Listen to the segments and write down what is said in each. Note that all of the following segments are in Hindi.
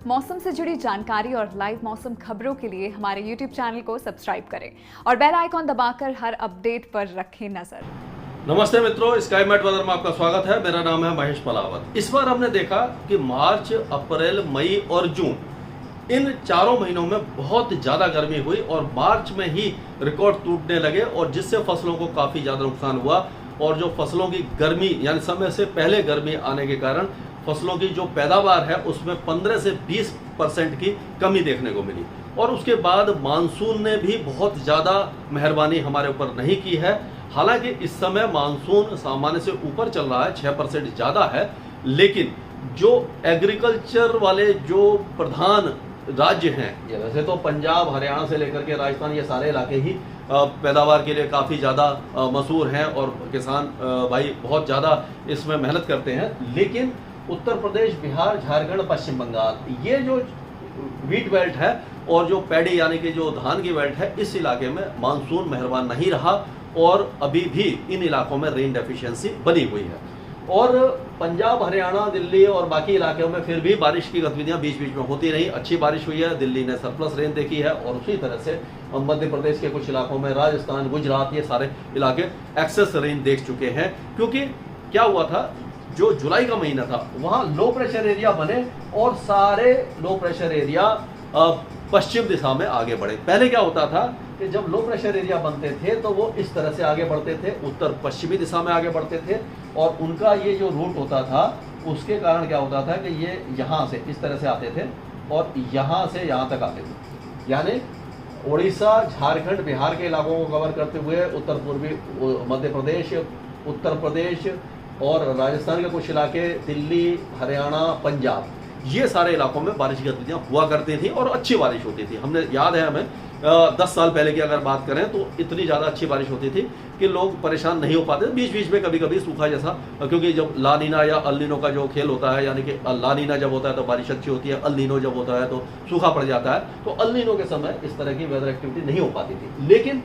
मौसम से जुड़ी जानकारी और लाइव मौसम खबरों के लिए हमारे YouTube चैनल को सब्सक्राइब करें और बेल आइकॉन दबाकर हर अपडेट पर रखें नजर। नमस्ते मित्रों, स्काई मैट वेदर में आपका स्वागत है। मेरा नाम है महेश पलावत। इस बार हमने देखा कि मार्च, अप्रैल, मई और जून इन चारों महीनों में बहुत ज्यादा गर्मी हुई और मार्च में ही रिकॉर्ड टूटने लगे और जिससे फसलों को काफी ज्यादा नुकसान हुआ। और जो फसलों की गर्मी यानी समय से पहले गर्मी आने के कारण फसलों की जो पैदावार है उसमें 15 से 20% की कमी देखने को मिली। और उसके बाद मानसून ने भी बहुत ज़्यादा मेहरबानी हमारे ऊपर नहीं की है। हालांकि इस समय मानसून सामान्य से ऊपर चल रहा है, 6% ज़्यादा है, लेकिन जो एग्रीकल्चर वाले जो प्रधान राज्य हैं, वैसे तो पंजाब, हरियाणा से लेकर के राजस्थान, ये सारे इलाके ही पैदावार के लिए काफ़ी ज़्यादा मशहूर हैं और किसान भाई बहुत ज़्यादा इसमें मेहनत करते हैं। लेकिन उत्तर प्रदेश, बिहार, झारखंड, पश्चिम बंगाल, ये जो व्हीट बेल्ट है और जो पैडी यानी कि जो धान की बेल्ट है, इस इलाके में मानसून मेहरबान नहीं रहा और अभी भी इन इलाकों में रेन डेफिशिएंसी बनी हुई है। और पंजाब, हरियाणा, दिल्ली और बाकी इलाकों में फिर भी बारिश की गतिविधियां बीच बीच में होती रही, अच्छी बारिश हुई है। दिल्ली ने सरप्लस रेन देखी है और उसी तरह से मध्य प्रदेश के कुछ इलाकों में, राजस्थान, गुजरात, ये सारे इलाके एक्सेस रेन देख चुके हैं। क्योंकि क्या हुआ था, जो जुलाई का महीना था वहां लो प्रेशर एरिया बने और सारे लो प्रेशर एरिया पश्चिम दिशा में आगे बढ़े। पहले क्या होता था कि जब लो प्रेशर एरिया बनते थे तो वो इस तरह से आगे बढ़ते थे, उत्तर पश्चिमी दिशा में आगे बढ़ते थे और उनका ये जो रूट होता था उसके कारण क्या होता था कि ये यहाँ से इस तरह से आते थे और यहाँ से यहाँ तक आते थे। यानी उड़ीसा, झारखंड, बिहार के इलाकों को कवर करते हुए उत्तर पूर्वी मध्य प्रदेश, उत्तर प्रदेश और राजस्थान के कुछ इलाके, दिल्ली, हरियाणा, पंजाब, ये सारे इलाकों में बारिश की गतिविधियां हुआ करती थी और अच्छी बारिश होती थी। हमने याद है हमें 10 साल पहले की अगर बात करें तो इतनी ज़्यादा अच्छी बारिश होती थी कि लोग परेशान नहीं हो पाते। बीच बीच में कभी कभी सूखा जैसा, क्योंकि जब ला नीना या अल नीनो का जो खेल होता है, यानी कि ला नीना जब होता है तो बारिश अच्छी होती है, अल नीनो जब होता है तो सूखा पड़ जाता है। तो अल नीनो के समय इस तरह की वेदर एक्टिविटी नहीं हो पाती थी। लेकिन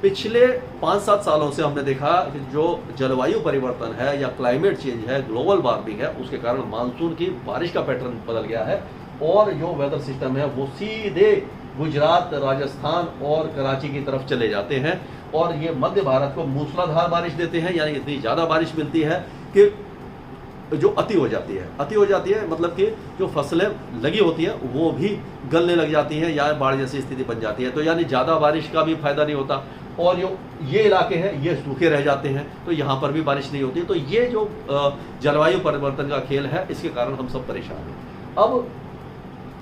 पिछले 5-7 सालों से हमने देखा कि जो जलवायु परिवर्तन है या क्लाइमेट चेंज है, ग्लोबल वार्मिंग है, उसके कारण मानसून की बारिश का पैटर्न बदल गया है और जो वेदर सिस्टम है वो सीधे गुजरात, राजस्थान और कराची की तरफ चले जाते हैं और ये मध्य भारत को मूसलाधार बारिश देते हैं। यानी इतनी ज़्यादा बारिश मिलती है कि जो अति हो जाती है। अति हो जाती है मतलब कि जो फसलें लगी होती हैं वो भी गलने लग जाती हैं या बाढ़ जैसी स्थिति बन जाती है। तो यानी ज़्यादा बारिश का भी फायदा नहीं होता और जो ये इलाके हैं ये सूखे रह जाते हैं, तो यहाँ पर भी बारिश नहीं होती। तो ये जो जलवायु परिवर्तन का खेल है, इसके कारण हम सब परेशान हैं। अब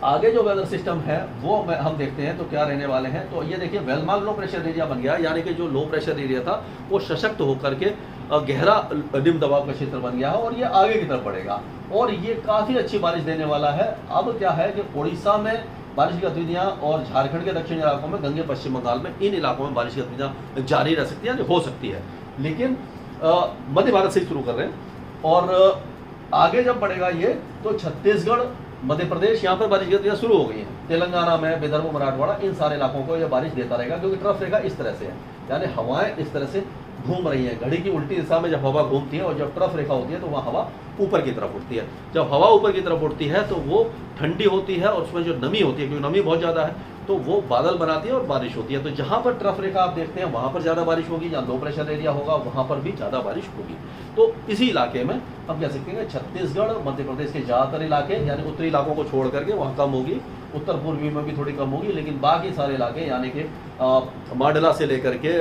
आगे जो वेदर सिस्टम है वो हम देखते हैं तो क्या रहने वाले हैं। तो ये देखिए, वेलमार्क लो प्रेशर एरिया बन गया, यानी कि जो लो प्रेशर एरिया था वो सशक्त होकर के गहरा निम्न दबाव का क्षेत्र बन गया है और ये आगे की तरफ बढ़ेगा और ये काफ़ी अच्छी बारिश देने वाला है। अब क्या है कि उड़ीसा में बारिश की गतिविधियाँ और झारखंड के दक्षिणी इलाकों में, गंगे पश्चिम बंगाल में, इन इलाकों में बारिश की गतिविधियाँ जारी रह सकती हैं, हो सकती है। लेकिन मध्य भारत से ही शुरू कर रहे हैं और आगे जब बढ़ेगा ये तो छत्तीसगढ़, मध्य प्रदेश, यहाँ पर बारिश की गतिविधियाँ शुरू हो गई हैं। तेलंगाना में, विदर्भ, मराठवाड़ा, इन सारे इलाकों को ये बारिश देता रहेगा क्योंकि ट्रफ रेखा इस तरह से है, यानी हवाएं इस तरह से घूम रही है। घड़ी की उल्टी दिशा में जब हवा घूमती है और जब ट्रफ रेखा होती है तो वहाँ हवा ऊपर की तरफ उठती है। जब हवा ऊपर की तरफ उठती है तो वो ठंडी होती है और उसमें जो नमी होती है, क्योंकि नमी बहुत ज़्यादा है, तो वो बादल बनाती है और बारिश होती है। तो जहाँ पर ट्रफ रेखा आप देखते हैं वहाँ पर ज़्यादा बारिश होगी, जहाँ लो प्रेशर एरिया होगा वहाँ पर भी ज़्यादा बारिश होगी। तो इसी इलाके में हम कह सकते हैं छत्तीसगढ़, मध्य प्रदेश के ज़्यादातर इलाके, यानी उत्तरी इलाकों को छोड़ करके वहाँ कम होगी, उत्तर पूर्वी में भी थोड़ी कम होगी, लेकिन बाकी सारे इलाके यानी कि मांडला से लेकर के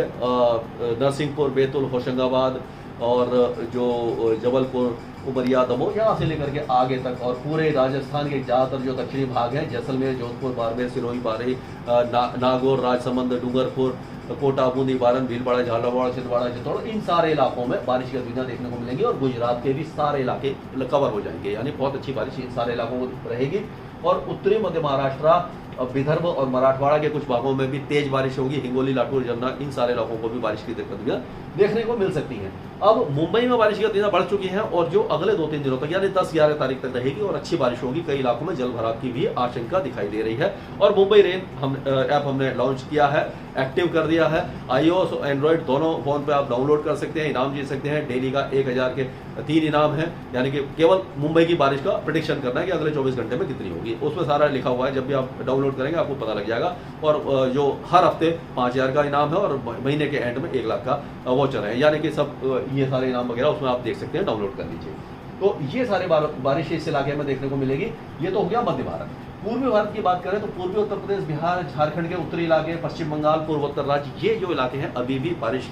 नरसिंहपुर, बैतूल, होशंगाबाद और जो जबलपुर, उमरिया, दमोह, यहाँ से लेकर के आगे तक और पूरे राजस्थान के ज़्यादातर जो दक्षिणी भाग हैं, जैसलमेर, जोधपुर, बाड़मेर, सिरोही, बारही, नागौर, राजसमंद, डूंगरपुर, कोटा, बूंदी, बारन, भीलवाड़ा, झालावाड़, छिंदवाड़ा, चित्तौड़, इन सारे इलाकों में बारिश की गतिविधियाँ देखने को मिलेंगी और गुजरात के भी सारे इलाके कवर हो जाएंगे। यानी बहुत अच्छी बारिश इन सारे इलाकों को रहेगी और उत्तरी मध्य महाराष्ट्र, विदर्भ और मराठवाड़ा के कुछ भागों में भी तेज बारिश होगी। हिंगोली, लातूर, जमुना, इन सारे इलाकों को भी बारिश की गतिविधियाँ देखने को मिल सकती हैं। अब मुंबई में बारिश की गतिविधियां बढ़ चुकी हैं और जो अगले 2-3 दिनों तक यानी 10-11 तारीख तक रहेगी और अच्छी बारिश होगी। कई इलाकों में जल भराव की भी आशंका दिखाई दे रही है। और मुंबई रेन ऐप हमने लॉन्च किया है, एक्टिव कर दिया है। iOS और एंड्रॉइड दोनों फोन पे आप डाउनलोड कर सकते हैं, इनाम जीत सकते हैं। डेली का 1000 के 3 इनाम है, यानी कि केवल मुंबई की बारिश का प्रेडिक्शन करना है कि अगले 24 घंटे में कितनी होगी। उसमें सारा लिखा हुआ है, जब भी आप डाउनलोड करेंगे आपको पता लग जाएगा। और जो हर हफ्ते 5000 का इनाम है और महीने के एंड में 1 लाख का वोचर है, यानी कि सब ये सारे इनाम वगैरह उसमें आप देख सकते हैं, डाउनलोड कर लीजिए। तो ये सारे बारिश इस इलाके में देखने को मिलेगी। ये तो हो गया मध्य भारत। पूर्वी भारत की बात करें तो पूर्वी उत्तर प्रदेश, बिहार, झारखंड के उत्तरी इलाके, पश्चिम बंगाल, पूर्वोत्तर राज्य, ये जो इलाके हैं अभी भी बारिश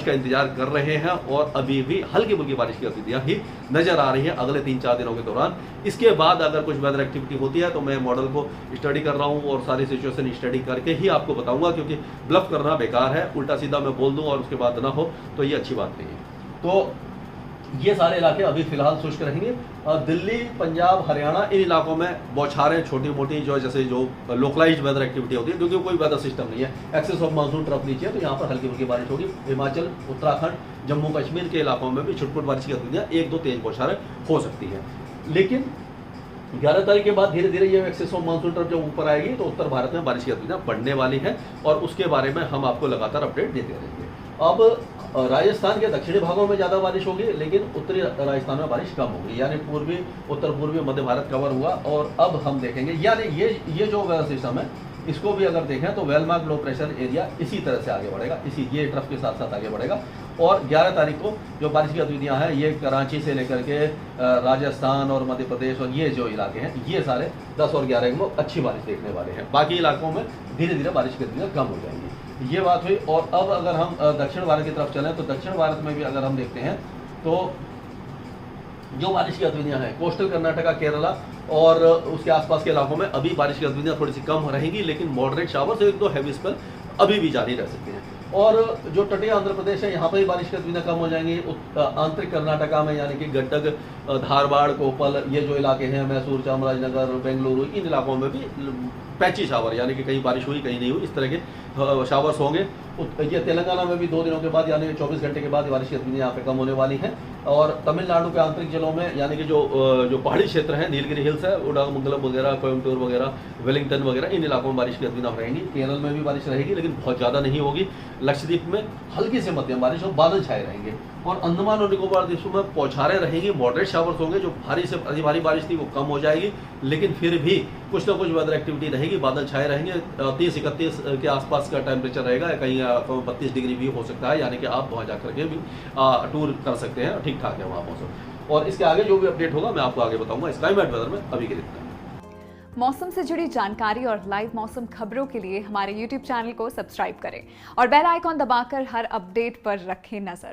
का इंतजार कर रहे हैं और अभी भी हल्की फुल्की बारिश की गतिविधियां ही नजर आ रही हैं अगले 3-4 दिनों के दौरान। इसके बाद अगर कुछ वेदर एक्टिविटी होती है तो मैं मॉडल को स्टडी कर रहा हूं और सारी सिचुएशन स्टडी करके ही आपको बताऊंगा, क्योंकि ब्लफ करना बेकार है। उल्टा सीधा मैं बोल दूं और उसके बाद ना हो तो ये अच्छी बात नहीं है। तो ये सारे इलाके अभी फिलहाल शुष्क रहेंगे। दिल्ली, पंजाब, हरियाणा, इन इलाकों में बौछारें छोटी मोटी जो लोकलाइज्ड वेदर एक्टिविटी होती है, क्योंकि कोई वेदर सिस्टम नहीं है। एक्सेस ऑफ मानसून ट्रफ नीचे है तो यहाँ पर हल्की फुल्की बारिश होगी। हिमाचल, उत्तराखंड, जम्मू कश्मीर के इलाकों में भी छुटपुट बारिश की गतिविधियां 1-2 तेज बौछारें हो सकती हैं। लेकिन 11 तारीख के बाद धीरे धीरे ये एक्सेस ऑफ मानसून ट्रफ जब ऊपर आएगी तो उत्तर भारत में बारिश की गतिविधियां बढ़ने वाली हैं और उसके बारे में हम आपको लगातार अपडेट देते रहेंगे। अब राजस्थान के दक्षिणी भागों में ज़्यादा बारिश होगी, लेकिन उत्तरी राजस्थान में बारिश कम होगी, यानी पूर्वी, उत्तर पूर्वी, मध्य भारत कवर हुआ। और अब हम देखेंगे, यानी ये जो वेदर सिस्टम है इसको भी अगर देखें तो वेलमार्क लो प्रेशर एरिया इसी तरह से आगे बढ़ेगा, ये ट्रफ के साथ साथ आगे बढ़ेगा। और 11 तारीख को जो बारिश की गतिविधियां हैं ये कराची से लेकर के राजस्थान और मध्य प्रदेश और ये जो इलाके हैं ये सारे 10 और 11 को अच्छी बारिश देखने वाले हैं। बाकी इलाकों में धीरे धीरे बारिश की गतिविधियां कम हो जाएंगी। ये बात हुई। और अब अगर हम दक्षिण भारत की तरफ चलें तो दक्षिण भारत में भी अगर हम देखते हैं तो जो बारिश की गतिविधियां हैं कोस्टल कर्नाटका, केरला और उसके आसपास के इलाकों में अभी बारिश की गतिविधियां थोड़ी सी कम रहेंगी, लेकिन मॉडरेट शावर से 1-2 हैवी स्पेल अभी भी जारी रह सकते हैं। और जो तटीय आंध्र प्रदेश है यहाँ पर भी बारिश की गतिविधियां कम हो जाएंगी। आंतरिक कर्नाटका में यानी कि गड्डक, धारवाड़, कोपल, ये जो इलाके हैं, मैसूर, चामराजनगर, बेंगलुरु, इन इलाकों में भी पैची शावर यानी कि कहीं बारिश हुई कहीं नहीं हुई, इस तरह के शावर्स होंगे। ये तेलंगाना में भी 2 दिनों के बाद यानी 24 घंटे के बाद बारिश की गतिविधियां यहाँ पे कम होने वाली हैं। और तमिलनाडु के आंतरिक जिलों में यानी कि जो पहाड़ी क्षेत्र हैं, नीलगिरी हिल्स है, उडागमंगलम वगैरह, कोयम्बटूर वगैरह, वेलिंगटन वगैरह, इन इलाकों में बारिश की गतिविधियां रहेंगी। केरल में भी बारिश रहेगी लेकिन बहुत ज़्यादा नहीं होगी। लक्षद्वीप में हल्की से मध्यम बारिश और बादल छाए रहेंगे। और अंडमान और निकोबार द्वीपों में बौछारें रहेंगी, मॉडरेट शावर्स होंगे। जो भारी से अति भारी बारिश थी वो कम हो जाएगी, लेकिन फिर भी कुछ ना कुछ वेदर एक्टिविटी रहेगी, बादल छाए रहेंगे। 30-31 के आसपास का टेम्परेचर रहेगा, कहीं 32 डिग्री भी हो सकता है, यानी कि आप वहाँ जाकर के भी टूर कर सकते हैं, ठीक ठाक है वहाँ मौसम। और इसके आगे जो भी अपडेट होगा मैं आपको आगे बताऊंगा स्काईमेट वेदर में। अभी के लिए मौसम से जुड़ी जानकारी और लाइव मौसम खबरों के लिए हमारे YouTube चैनल को सब्सक्राइब करें और बेल आइकॉन दबाकर हर अपडेट पर रखें नजर।